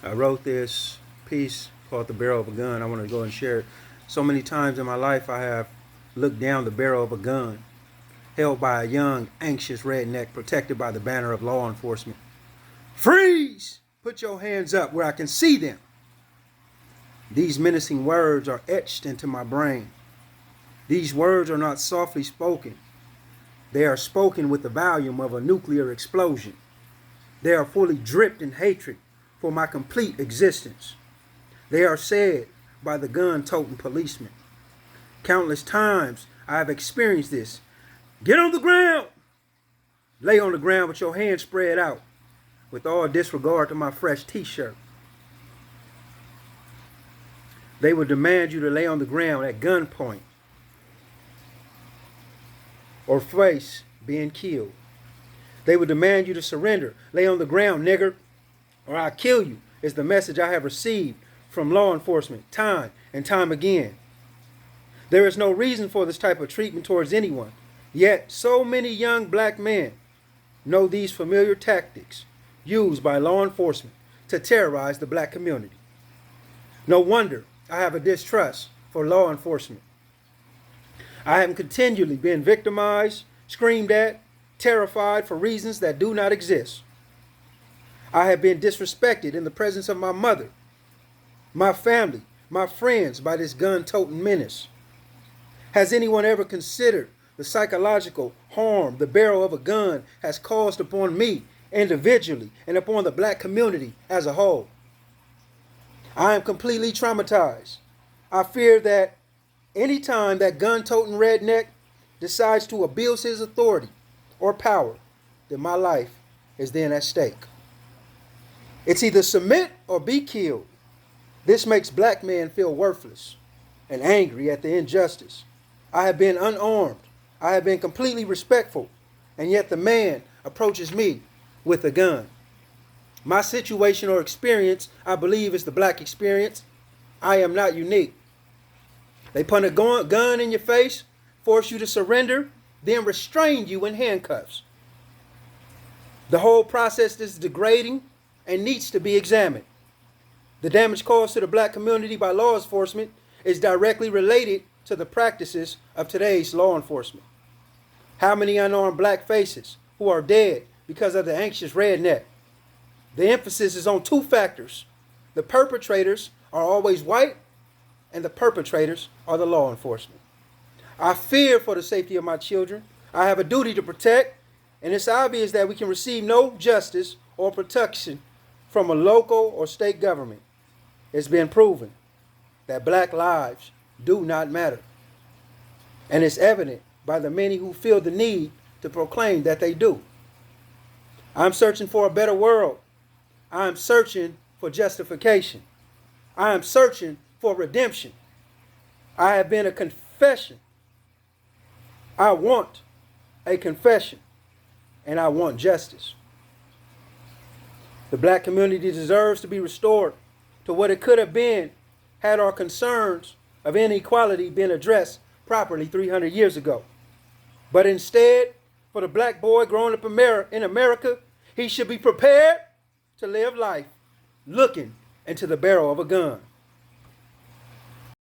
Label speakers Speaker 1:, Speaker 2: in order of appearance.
Speaker 1: I wrote this piece called The Barrel of a Gun. I want to go and share it. So many times in my life, I have looked down the barrel of a gun held by a young, anxious redneck protected by the banner of law enforcement. Freeze! Put your hands up where I can see them. These menacing words are etched into my brain. These words are not softly spoken. They are spoken with the volume of a nuclear explosion. They are fully dripped in hatred for my complete existence. They are said by the gun-toting policeman. Countless times I have experienced this. Get on the ground! Lay on the ground with your hands spread out, with all disregard to my fresh t-shirt. They will demand you to lay on the ground at gunpoint or face being killed. They will demand you to surrender. Lay on the ground, nigger, or I'll kill you, is the message I have received from law enforcement time and time again. There is no reason for this type of treatment towards anyone. Yet, so many young black men know these familiar tactics used by law enforcement to terrorize the black community. No wonder I have a distrust for law enforcement. I am continually being victimized, screamed at, terrified for reasons that do not exist. I have been disrespected in the presence of my mother, my family, my friends by this gun-toting menace. Has anyone ever considered the psychological harm the barrel of a gun has caused upon me individually and upon the black community as a whole? I am completely traumatized. I fear that any time that gun-toting redneck decides to abuse his authority or power, that my life is then at stake. It's either submit or be killed. This makes black men feel worthless and angry at the injustice. I have been unarmed. I have been completely respectful, and yet the man approaches me with a gun. My situation or experience, I believe, is the black experience. I am not unique. They put a gun in your face, force you to surrender, then restrain you in handcuffs. The whole process is degrading and needs to be examined. The damage caused to the black community by law enforcement is directly related to the practices of today's law enforcement. How many unarmed black faces who are dead because of the anxious redneck? The emphasis is on two factors. The perpetrators are always white, and the perpetrators are the law enforcement. I fear for the safety of my children. I have a duty to protect, and it's obvious that we can receive no justice or protection from a local or state government. It's been proven that black lives do not matter. And it's evident by the many who feel the need to proclaim that they do. I'm searching for a better world. I'm searching for justification. I am searching for redemption. I have been a confession. I want a confession, and I want justice. The black community deserves to be restored to what it could have been had our concerns of inequality been addressed properly 300 years ago. But instead, for the black boy growing up in America, he should be prepared to live life looking into the barrel of a gun.